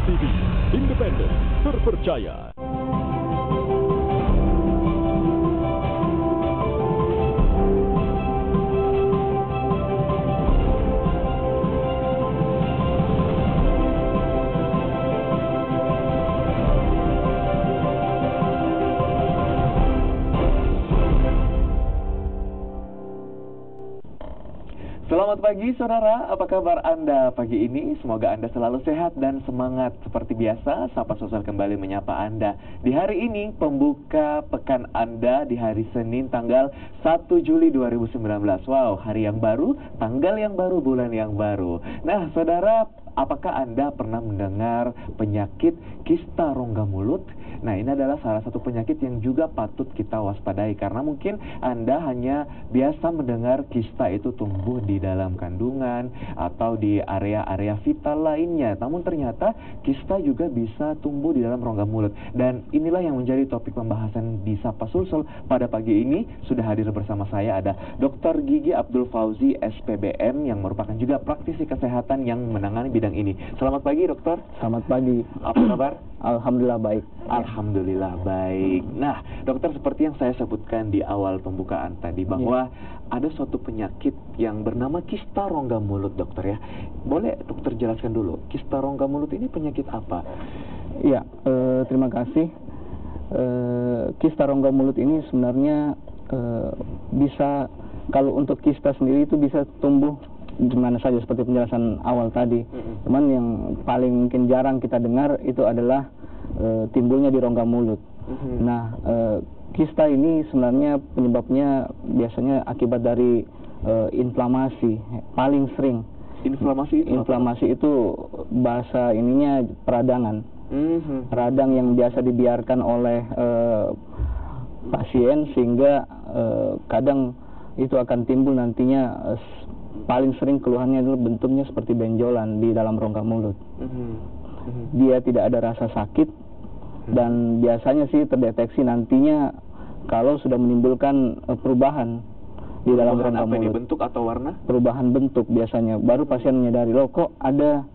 TV, independen, terpercaya. Selamat pagi saudara, apa kabar Anda pagi ini? Semoga Anda selalu sehat dan semangat. Seperti biasa, Sapa Sosial kembali menyapa Anda. Di hari ini, pembuka pekan Anda di hari Senin tanggal 1 Juli 2019. Wow, hari yang baru, tanggal yang baru, bulan yang baru. Nah saudara, apakah Anda pernah mendengar penyakit kista rongga mulut? Nah, ini adalah salah satu penyakit yang juga patut kita waspadai karena mungkin Anda hanya biasa mendengar kista itu tumbuh di dalam kandungan atau di area-area vital lainnya. Namun ternyata kista juga bisa tumbuh di dalam rongga mulut. Dan inilah yang menjadi topik pembahasan di Sapa Sulsel pada pagi ini. Sudah hadir bersama saya ada Dr. Gigi Abdul Fauzi, SPBM, yang merupakan juga praktisi kesehatan yang menangani bidang ini. Selamat pagi, dokter. Selamat pagi. Apa kabar? Alhamdulillah baik. Alhamdulillah baik. Nah, dokter, seperti yang saya sebutkan di awal pembukaan tadi bahwa ada suatu penyakit yang bernama kista rongga mulut, dokter ya. Boleh dokter jelaskan dulu, kista rongga mulut ini penyakit apa? Iya, terima kasih. Kista rongga mulut ini sebenarnya bisa, kalau untuk kista sendiri itu bisa tumbuh di mana saja seperti penjelasan awal tadi. Cuman yang paling mungkin jarang kita dengar itu adalah timbulnya di rongga mulut. Nah, kista ini sebenarnya penyebabnya biasanya akibat dari inflamasi, paling sering. Inflamasi itu bahasa ininya peradangan. Radang yang biasa dibiarkan oleh pasien sehingga kadang itu akan timbul nantinya. Paling sering keluhannya adalah bentuknya seperti benjolan di dalam rongga mulut. Dia tidak ada rasa sakit dan biasanya sih terdeteksi nantinya kalau sudah menimbulkan perubahan di dalam rongga mulut. Bentuk atau warna? Perubahan bentuk biasanya. Baru pasien menyadari, loh kok ada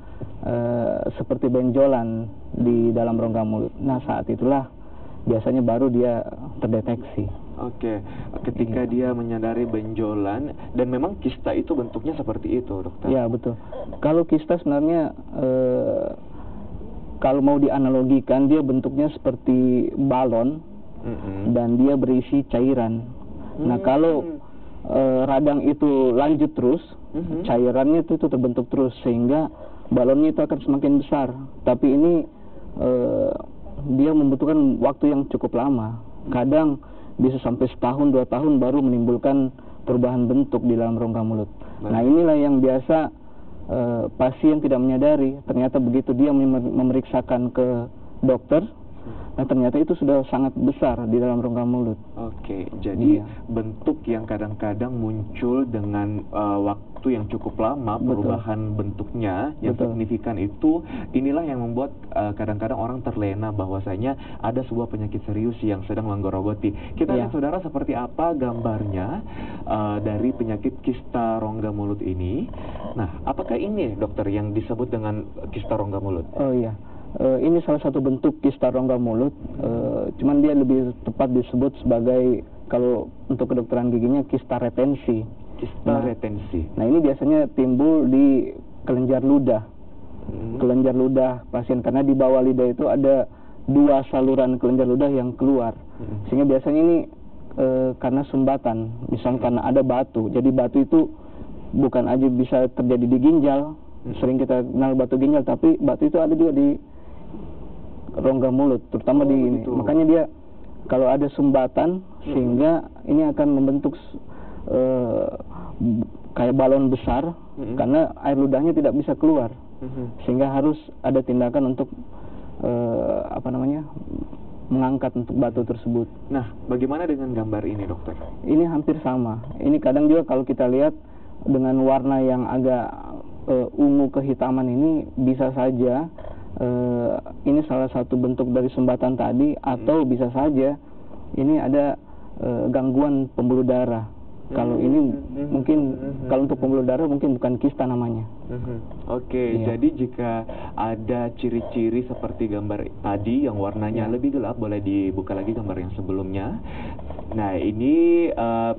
seperti benjolan di dalam rongga mulut. Nah, saat itulah biasanya baru dia terdeteksi. Oke, ketika dia menyadari benjolan, dan memang kista itu bentuknya seperti itu, dokter? Ya, betul. Kalau kista sebenarnya, kalau mau dianalogikan, dia bentuknya seperti balon, dan dia berisi cairan. Nah, kalau radang itu lanjut terus, cairannya itu terbentuk terus, sehingga balonnya itu akan semakin besar. Tapi ini, dia membutuhkan waktu yang cukup lama. Kadang bisa sampai 1-2 tahun baru menimbulkan perubahan bentuk di dalam rongga mulut. Nah, inilah yang biasa pasien tidak menyadari. Ternyata begitu dia memeriksakan ke dokter, nah ternyata itu sudah sangat besar di dalam rongga mulut. Oke, jadi bentuk yang kadang-kadang muncul dengan waktu yang cukup lama, perubahan bentuknya yang signifikan itu, inilah yang membuat kadang-kadang orang terlena bahwasanya ada sebuah penyakit serius yang sedang menggerogoti. Kita lihat saudara seperti apa gambarnya dari penyakit kista rongga mulut ini. Nah, apakah ini dokter yang disebut dengan kista rongga mulut? Oh iya. Ini salah satu bentuk kista rongga mulut, cuman dia lebih tepat disebut sebagai, kalau untuk kedokteran giginya, kista retensi. Kista retensi. Nah, ini biasanya timbul di kelenjar ludah. Kelenjar ludah pasien, karena di bawah lidah itu ada 2 saluran kelenjar ludah yang keluar. Sehingga biasanya ini karena sumbatan, misalnya karena ada batu. Jadi batu itu bukan aja bisa terjadi di ginjal, sering kita kenal batu ginjal, tapi batu itu ada juga di rongga mulut, terutama di ini. Makanya dia kalau ada sumbatan, sehingga ini akan membentuk kayak balon besar, karena air ludahnya tidak bisa keluar, sehingga harus ada tindakan untuk mengangkat untuk batu tersebut. Nah, bagaimana dengan gambar ini, dokter? Ini hampir sama. Ini kadang juga kalau kita lihat dengan warna yang agak ungu kehitaman ini, bisa saja ini salah satu bentuk dari sumbatan tadi, atau bisa saja ini ada gangguan pembuluh darah. Kalau ini mungkin, kalau untuk pembuluh darah mungkin bukan kista namanya. Oke, Iya. jadi jika ada ciri-ciri seperti gambar tadi yang warnanya Iya. lebih gelap, boleh dibuka lagi gambar yang sebelumnya. Nah, ini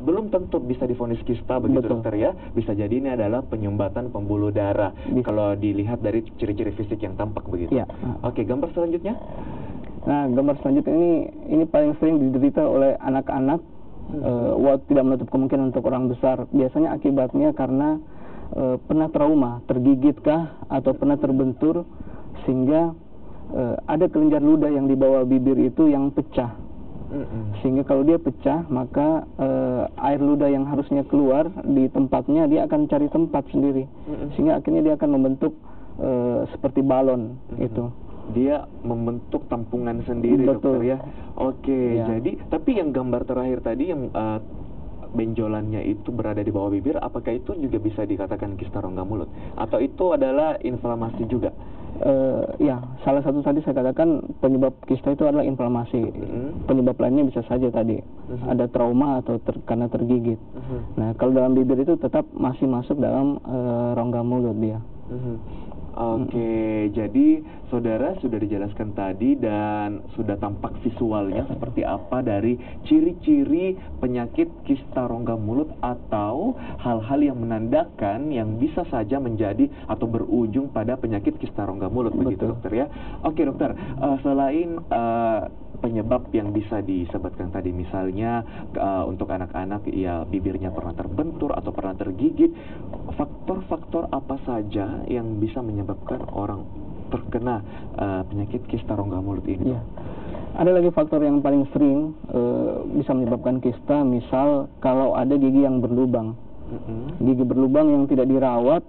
belum tentu bisa divonis kista begitu Betul. dokter ya. Bisa jadi ini adalah penyumbatan pembuluh darah Bisa. kalau dilihat dari ciri-ciri fisik yang tampak begitu. Iya. Oke, gambar selanjutnya. Nah, gambar selanjutnya ini paling sering diderita oleh anak-anak. Tidak menutup kemungkinan untuk orang besar. Biasanya akibatnya karena pernah trauma, tergigit kah atau pernah terbentur sehingga ada kelenjar ludah yang di bawah bibir itu yang pecah. Sehingga kalau dia pecah, maka air ludah yang harusnya keluar di tempatnya dia akan cari tempat sendiri. Sehingga akhirnya dia akan membentuk seperti balon itu. Dia membentuk tampungan sendiri. Betul. Dokter ya. Oke, Ya. jadi tapi yang gambar terakhir tadi yang benjolannya itu berada di bawah bibir, apakah itu juga bisa dikatakan kista rongga mulut? Atau itu adalah inflamasi juga? Ya, salah satu tadi saya katakan penyebab kista itu adalah inflamasi. Penyebab lainnya bisa saja tadi ada trauma atau karena tergigit. Nah, kalau dalam bibir itu tetap masih masuk dalam rongga mulut dia. Oke, jadi saudara sudah dijelaskan tadi dan sudah tampak visualnya seperti apa dari ciri-ciri penyakit kista rongga mulut atau hal-hal yang menandakan yang bisa saja menjadi atau berujung pada penyakit kista rongga mulut. Begitu Betul. dokter ya. Oke dokter, selain penyebab yang bisa disebutkan tadi, misalnya untuk anak-anak ya bibirnya pernah terbentur atau pernah tergigit, faktor-faktor apa saja yang bisa menyebabkan orang terkena penyakit kista rongga mulut ini? Ya. Ada lagi faktor yang paling sering bisa menyebabkan kista, misal kalau ada gigi yang berlubang. Gigi berlubang yang tidak dirawat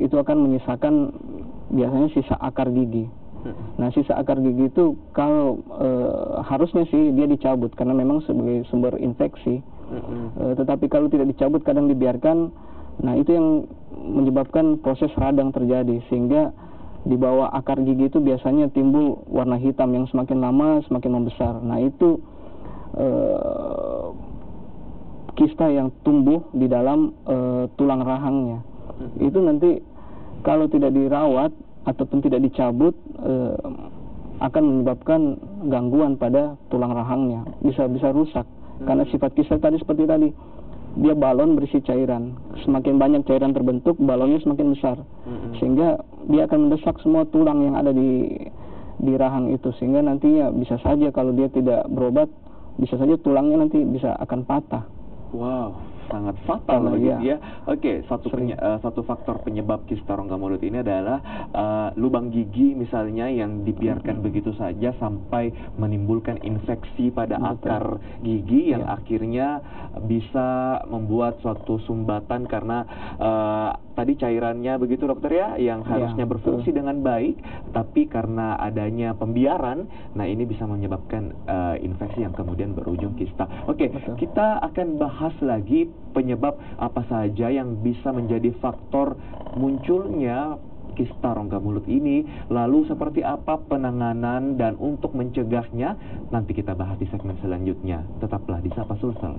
itu akan menyisakan biasanya sisa akar gigi. Nah, sisa akar gigi itu kalau harusnya sih dia dicabut karena memang sebagai sumber infeksi. Tetapi kalau tidak dicabut, kadang dibiarkan, nah itu yang menyebabkan proses radang terjadi, sehingga di bawah akar gigi itu biasanya timbul warna hitam yang semakin lama semakin membesar. Nah, itu kista yang tumbuh di dalam tulang rahangnya. Itu nanti kalau tidak dirawat ataupun tidak dicabut akan menyebabkan gangguan pada tulang rahangnya, bisa rusak. Karena sifat kista tadi seperti tadi, dia balon berisi cairan. Semakin banyak cairan terbentuk, balonnya semakin besar, sehingga dia akan mendesak semua tulang yang ada di rahang itu, sehingga nantinya bisa saja kalau dia tidak berobat, bisa saja tulangnya nanti bisa akan patah. Wow, sangat fatal begitu ya. Iya. Oke, satu faktor penyebab kista rongga mulut ini adalah lubang gigi misalnya yang dibiarkan begitu saja sampai menimbulkan infeksi pada akar gigi yang akhirnya bisa membuat suatu sumbatan karena tadi cairannya begitu dokter ya, yang harusnya berfungsi dengan baik, tapi karena adanya pembiaran, nah ini bisa menyebabkan infeksi yang kemudian berujung kista. Oke, kita akan bahas lagi penyebab apa saja yang bisa menjadi faktor munculnya kista rongga mulut ini, lalu seperti apa penanganan dan untuk mencegahnya, nanti kita bahas di segmen selanjutnya. Tetaplah di Sapa Sulsel.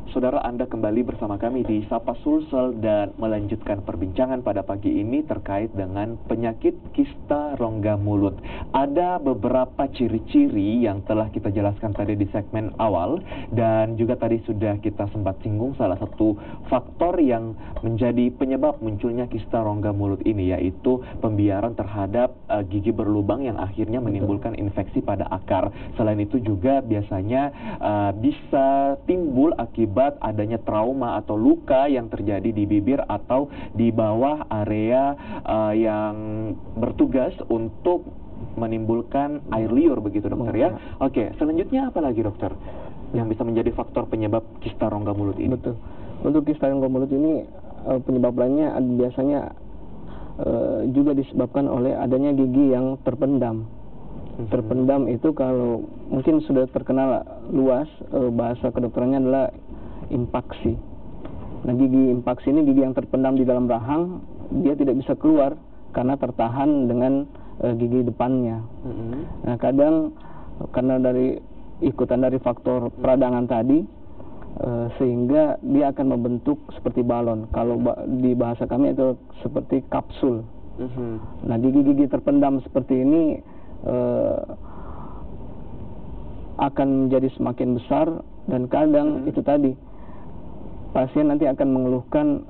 Saudara, Anda kembali bersama kami di Sapa Sulsel dan melanjutkan perbincangan pada pagi ini terkait dengan penyakit kista rongga mulut. Ada beberapa ciri-ciri yang telah kita jelaskan tadi di segmen awal, dan juga tadi sudah kita sempat singgung salah satu faktor yang menjadi penyebab munculnya kista rongga mulut ini, yaitu pembiaran terhadap gigi berlubang yang akhirnya menimbulkan infeksi pada akar. Selain itu juga biasanya bisa timbul akibat adanya trauma atau luka yang terjadi di bibir atau di bawah area yang bertugas untuk menimbulkan air liur begitu dokter ya. Oke, selanjutnya apa lagi dokter yang bisa menjadi faktor penyebab kista rongga mulut ini? Betul. Untuk kista rongga mulut ini penyebab lainnya biasanya juga disebabkan oleh adanya gigi yang terpendam. Terpendam itu kalau mungkin sudah terkenal luas, bahasa kedokterannya adalah impaksi. Nah, gigi impaksi ini gigi yang terpendam di dalam rahang, dia tidak bisa keluar karena tertahan dengan gigi depannya. Nah, kadang karena dari ikutan dari faktor peradangan tadi, sehingga dia akan membentuk seperti balon. Kalau di bahasa kami itu seperti kapsul. Nah, gigi-gigi terpendam seperti ini akan menjadi semakin besar, dan kadang itu tadi pasien nanti akan mengeluhkan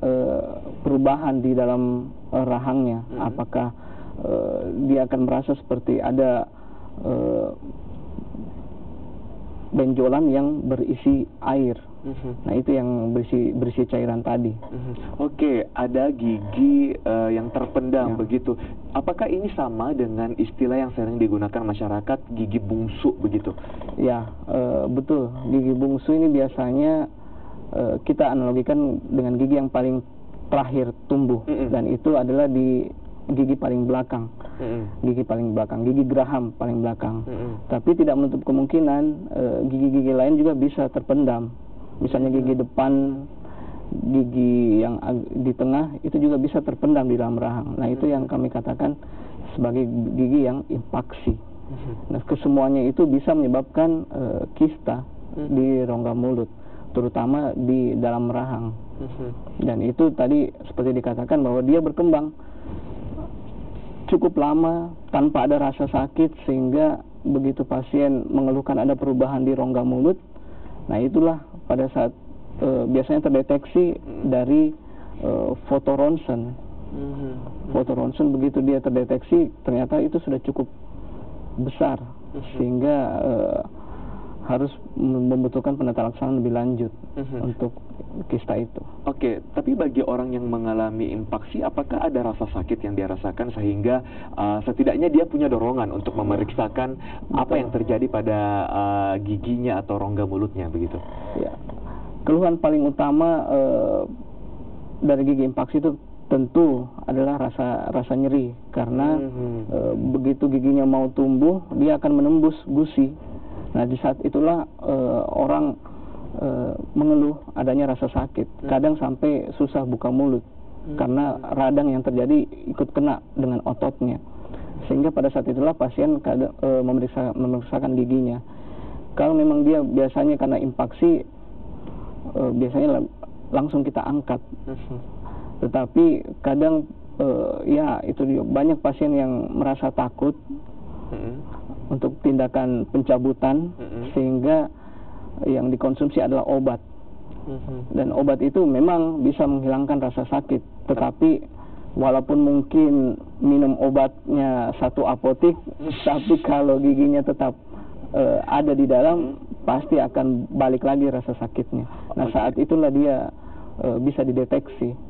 perubahan di dalam rahangnya. Apakah dia akan merasa seperti ada benjolan yang berisi air. Nah, itu yang berisi cairan tadi. Oke, ada gigi yang terpendam begitu. Apakah ini sama dengan istilah yang sering digunakan masyarakat, gigi bungsu begitu? Ya, betul. Gigi bungsu ini biasanya kita analogikan dengan gigi yang paling terakhir tumbuh, dan itu adalah di gigi paling belakang. Gigi paling belakang, gigi geraham paling belakang. Tapi tidak menutup kemungkinan gigi-gigi lain juga bisa terpendam. Misalnya gigi depan, gigi yang di tengah itu juga bisa terpendam di dalam rahang. Nah, itu yang kami katakan sebagai gigi yang impaksi. Nah, kesemuanya itu bisa menyebabkan kista di rongga mulut, terutama di dalam rahang. Dan itu tadi seperti dikatakan bahwa dia berkembang cukup lama tanpa ada rasa sakit, sehingga begitu pasien mengeluhkan ada perubahan di rongga mulut, nah itulah pada saat biasanya terdeteksi dari foto ronsen. Foto ronsen, begitu dia terdeteksi ternyata itu sudah cukup besar, sehingga harus membutuhkan penata-laksanaan lebih lanjut untuk kista itu. Oke, tapi bagi orang yang mengalami impaksi, apakah ada rasa sakit yang dia rasakan sehingga setidaknya dia punya dorongan untuk memeriksakan apa yang terjadi pada giginya atau rongga mulutnya begitu? Ya, keluhan paling utama dari gigi impaksi itu tentu adalah rasa nyeri, karena begitu giginya mau tumbuh dia akan menembus gusi. Nah, di saat itulah orang mengeluh adanya rasa sakit, kadang sampai susah buka mulut karena radang yang terjadi ikut kena dengan ototnya, sehingga pada saat itulah pasien memeriksakan giginya. Kalau memang dia biasanya karena impaksi, biasanya langsung kita angkat. Tetapi kadang ya itu dia, banyak pasien yang merasa takut untuk tindakan pencabutan, sehingga yang dikonsumsi adalah obat. Dan obat itu memang bisa menghilangkan rasa sakit, tetapi walaupun mungkin minum obatnya satu apotik, tapi kalau giginya tetap ada di dalam, pasti akan balik lagi rasa sakitnya. Nah, saat itulah dia bisa dideteksi.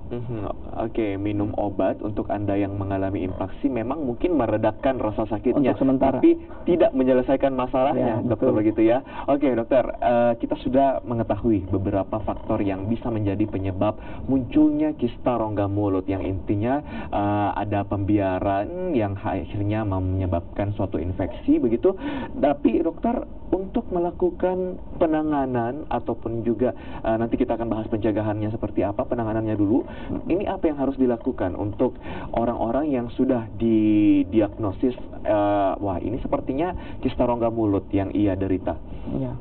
Oke, minum obat untuk Anda yang mengalami impaksi memang mungkin meredakan rasa sakitnya, untuk sementara, tapi tidak menyelesaikan masalahnya, ya, dokter, betul. begitu ya. Oke, dokter, kita sudah mengetahui beberapa faktor yang bisa menjadi penyebab munculnya kista rongga mulut, yang intinya ada pembiaran yang akhirnya menyebabkan suatu infeksi begitu. Tapi dokter, untuk melakukan penanganan ataupun juga nanti kita akan bahas pencegahannya seperti apa, penanganannya dulu. Ini apa yang harus dilakukan untuk orang-orang yang sudah didiagnosis wah, ini sepertinya kista rongga mulut yang ia derita? Ya,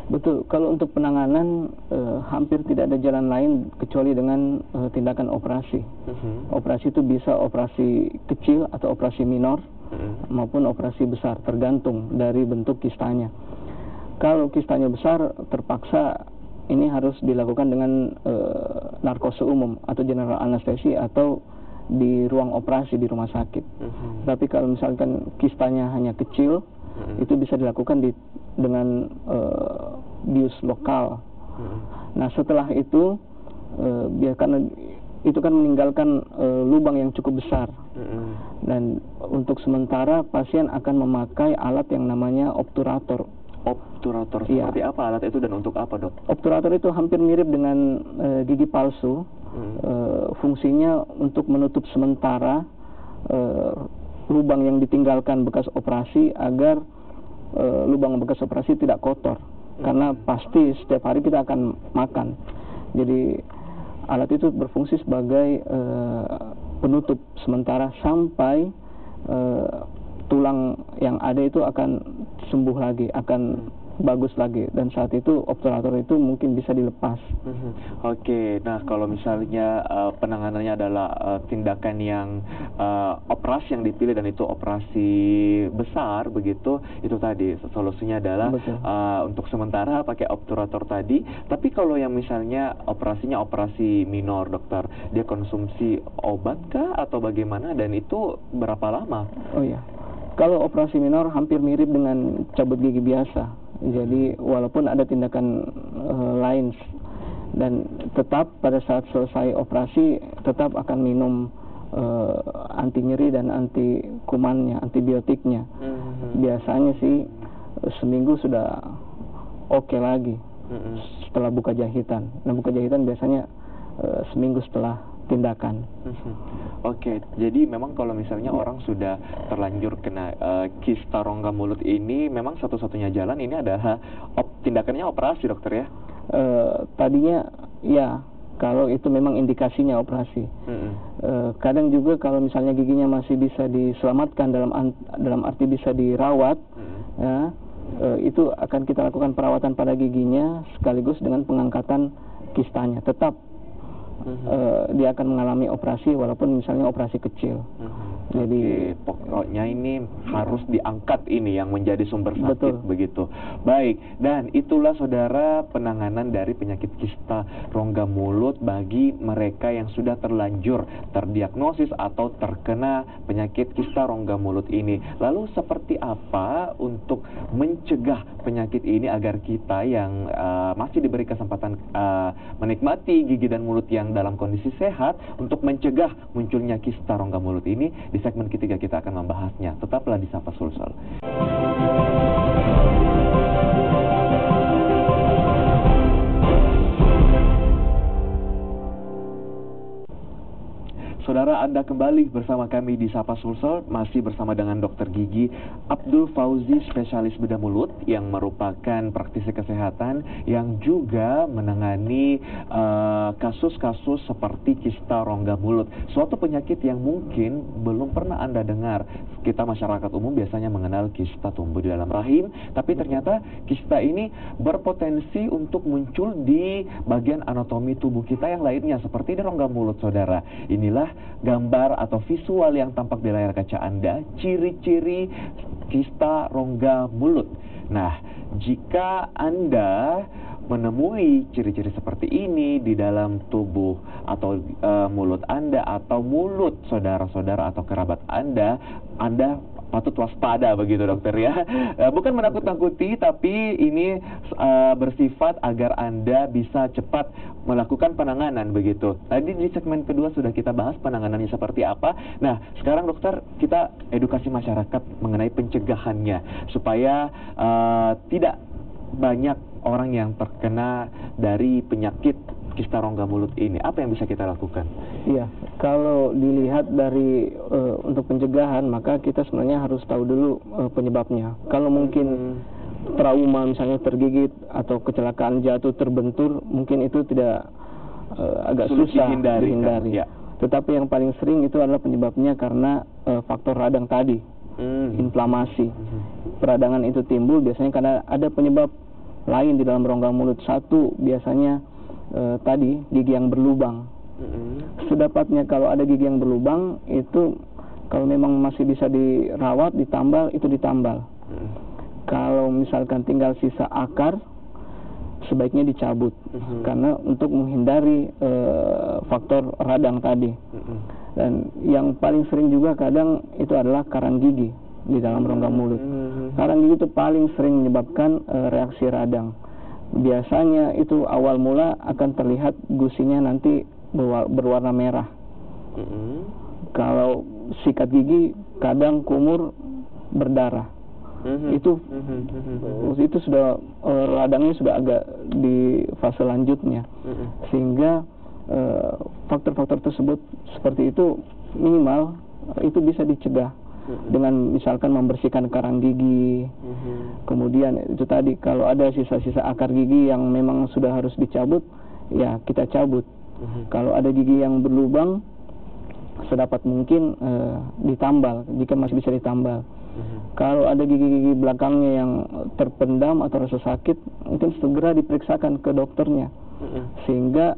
betul. Kalau untuk penanganan hampir tidak ada jalan lain kecuali dengan tindakan operasi. Operasi itu bisa operasi kecil atau operasi minor maupun operasi besar, tergantung dari bentuk kistanya. Kalau kistanya besar, terpaksa ini harus dilakukan dengan narkose umum atau general anestesi atau di ruang operasi di rumah sakit. Tapi kalau misalkan kistanya hanya kecil, itu bisa dilakukan dengan bius lokal. Nah, setelah itu karena itu kan meninggalkan lubang yang cukup besar, dan untuk sementara pasien akan memakai alat yang namanya obturator. Obturator seperti apa alat itu dan untuk apa, dok? Obturator itu hampir mirip dengan gigi palsu. Fungsinya untuk menutup sementara lubang yang ditinggalkan bekas operasi, agar lubang bekas operasi tidak kotor, karena pasti setiap hari kita akan makan. Jadi alat itu berfungsi sebagai penutup sementara sampai tulang yang ada itu akan sembuh lagi, akan bagus lagi, dan saat itu obturator itu mungkin bisa dilepas. Oke, nah kalau misalnya penanganannya adalah tindakan yang operasi yang dipilih dan itu operasi besar begitu, itu tadi solusinya adalah untuk sementara pakai obturator tadi. Tapi kalau yang misalnya operasinya operasi minor, dokter, dia konsumsi obat kah atau bagaimana, dan itu berapa lama? Oh iya, kalau operasi minor hampir mirip dengan cabut gigi biasa. Jadi walaupun ada tindakan lain, dan tetap pada saat selesai operasi tetap akan minum anti nyeri dan anti kumannya, antibiotiknya. Biasanya sih seminggu sudah oke lagi setelah buka jahitan. Nah, buka jahitan biasanya seminggu setelah tindakan. Oke, jadi memang kalau misalnya orang sudah terlanjur kena kista rongga mulut ini, memang satu-satunya jalan ini adalah tindakannya operasi, dokter ya? Tadinya ya, kalau itu memang indikasinya operasi. Kadang juga kalau misalnya giginya masih bisa diselamatkan dalam arti bisa dirawat, ya, itu akan kita lakukan perawatan pada giginya sekaligus dengan pengangkatan kistanya. Tetap dia akan mengalami operasi walaupun misalnya operasi kecil. Jadi pokoknya ini harus diangkat, ini yang menjadi sumber sakit. Begitu. Baik, dan itulah saudara penanganan dari penyakit kista rongga mulut bagi mereka yang sudah terlanjur terdiagnosis atau terkena penyakit kista rongga mulut ini. Lalu seperti apa untuk mencegah penyakit ini agar kita yang masih diberi kesempatan menikmati gigi dan mulut yang dalam kondisi sehat untuk mencegah munculnya kista rongga mulut ini? Di segmen ketiga kita akan membahasnya. Tetaplah di Sapa Sulsel. Saudara, Anda kembali bersama kami di Sapa Sulsel, masih bersama dengan Dokter Gigi Abdul Fauzi, spesialis bedah mulut yang merupakan praktisi kesehatan yang juga menangani kasus-kasus seperti kista rongga mulut. Suatu penyakit yang mungkin belum pernah Anda dengar. Kita masyarakat umum biasanya mengenal kista tumbuh di dalam rahim, tapi ternyata kista ini berpotensi untuk muncul di bagian anatomi tubuh kita yang lainnya, seperti di rongga mulut, saudara. Inilah gambar atau visual yang tampak di layar kaca Anda, ciri-ciri kista rongga mulut. Nah, jika Anda menemui ciri-ciri seperti ini di dalam tubuh atau mulut Anda atau mulut saudara-saudara atau kerabat Anda patut waspada begitu, dokter ya. Bukan menakut-nakuti, tapi ini bersifat agar Anda bisa cepat melakukan penanganan begitu. Tadi di segmen kedua sudah kita bahas penanganannya seperti apa. Nah, sekarang dokter, kita edukasi masyarakat mengenai pencegahannya supaya tidak banyak orang yang terkena dari penyakit kista rongga mulut ini. Apa yang bisa kita lakukan? Iya, kalau dilihat dari untuk pencegahan, maka kita sebenarnya harus tahu dulu penyebabnya. Kalau mungkin trauma, misalnya tergigit atau kecelakaan jatuh terbentur, mungkin itu tidak agak susah dihindari. Kan? Ya. Tetapi yang paling sering itu adalah penyebabnya karena faktor radang tadi, inflamasi. Peradangan itu timbul biasanya karena ada penyebab lain di dalam rongga mulut. Satu biasanya tadi gigi yang berlubang. Sedapatnya kalau ada gigi yang berlubang itu, kalau memang masih bisa dirawat, ditambal, itu ditambal. Kalau misalkan tinggal sisa akar, sebaiknya dicabut karena untuk menghindari faktor radang tadi. Dan yang paling sering juga kadang itu adalah karang gigi di dalam rongga mulut. Karang gigi itu paling sering menyebabkan reaksi radang. Biasanya itu awal mula akan terlihat gusinya nanti berwarna merah. Kalau sikat gigi kadang kumur berdarah. Itu sudah radangnya sudah agak di fase lanjutnya, sehingga faktor-faktor tersebut seperti itu minimal itu bisa dicegah dengan misalkan membersihkan karang gigi. Kemudian itu tadi, kalau ada sisa-sisa akar gigi yang memang sudah harus dicabut, ya kita cabut. Kalau ada gigi yang berlubang, sedapat mungkin ditambal jika masih bisa ditambal. Kalau ada gigi-gigi belakangnya yang terpendam atau rasa sakit, mungkin segera diperiksakan ke dokternya. Sehingga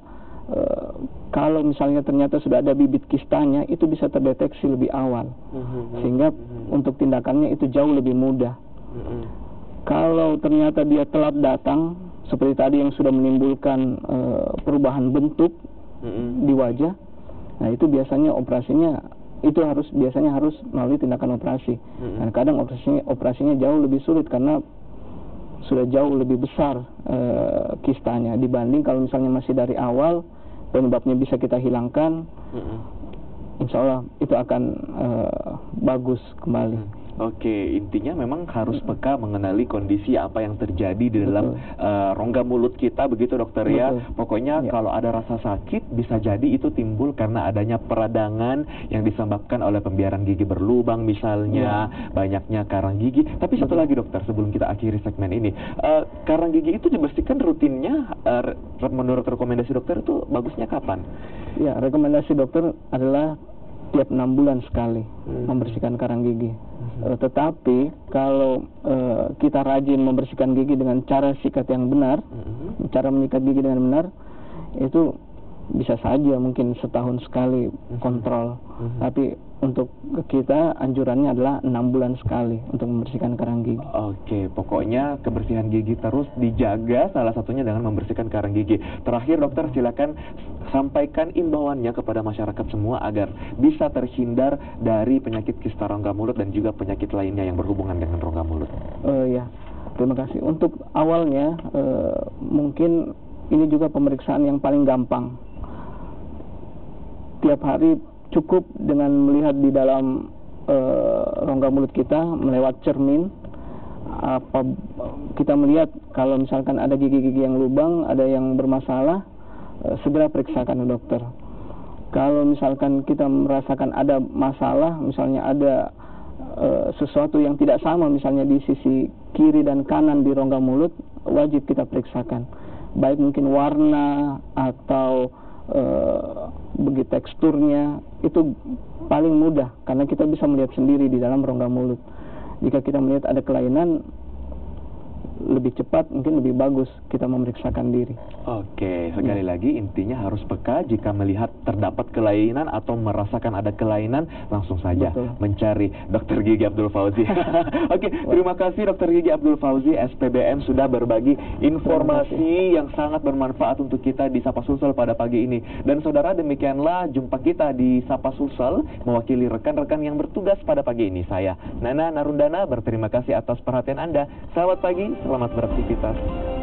kalau misalnya ternyata sudah ada bibit kistanya, itu bisa terdeteksi lebih awal. Sehingga untuk tindakannya itu jauh lebih mudah. Kalau ternyata dia telat datang, seperti tadi yang sudah menimbulkan perubahan bentuk di wajah, nah itu biasanya operasinya biasanya harus melalui tindakan operasi. Dan kadang operasinya jauh lebih sulit karena sudah jauh lebih besar kistanya dibanding kalau misalnya masih dari awal penyebabnya bisa kita hilangkan. Insya Allah itu akan bagus kembali. Oke, intinya memang harus peka mengenali kondisi apa yang terjadi di dalam rongga mulut kita, begitu dokter ya. Pokoknya kalau ada rasa sakit bisa jadi itu timbul karena adanya peradangan yang disebabkan oleh pembiaran gigi berlubang misalnya, banyaknya karang gigi. Tapi satu lagi dokter, sebelum kita akhiri segmen ini, karang gigi itu dibersihkan rutinnya menurut rekomendasi dokter itu bagusnya kapan? Ya, rekomendasi dokter adalah tiap 6 bulan sekali membersihkan karang gigi. Tetapi kalau kita rajin membersihkan gigi dengan cara sikat yang benar, cara menyikat gigi dengan benar, itu bisa saja mungkin setahun sekali kontrol. Tapi untuk kita anjurannya adalah 6 bulan sekali untuk membersihkan karang gigi. Oke, pokoknya kebersihan gigi terus dijaga, salah satunya dengan membersihkan karang gigi. Terakhir dokter, silakan sampaikan imbauannya kepada masyarakat semua agar bisa terhindar dari penyakit kista rongga mulut dan juga penyakit lainnya yang berhubungan dengan rongga mulut. Ya, terima kasih. Untuk awalnya mungkin ini juga pemeriksaan yang paling gampang. Tiap hari cukup dengan melihat di dalam rongga mulut kita melewat cermin. Kita melihat kalau misalkan ada gigi-gigi yang lubang, ada yang bermasalah, segera periksakan ke dokter. Kalau misalkan kita merasakan ada masalah, misalnya ada sesuatu yang tidak sama, misalnya di sisi kiri dan kanan di rongga mulut, wajib kita periksakan. Baik mungkin warna atau bagi teksturnya, itu paling mudah karena kita bisa melihat sendiri di dalam rongga mulut. Jika kita melihat ada kelainan, lebih cepat, mungkin lebih bagus kita memeriksakan diri. Oke, sekali lagi intinya harus peka jika melihat terdapat kelainan atau merasakan ada kelainan, langsung saja mencari Dr. Gigi Abdul Fauzi. Oke, terima kasih Dr. Gigi Abdul Fauzi, SPBM, sudah berbagi informasi yang sangat bermanfaat untuk kita di Sapa Sulsel pada pagi ini. Dan saudara, demikianlah jumpa kita di Sapa Sulsel, mewakili rekan-rekan yang bertugas pada pagi ini. Saya, Nana Narundana, berterima kasih atas perhatian Anda. Selamat pagi, selamat beraktivitas.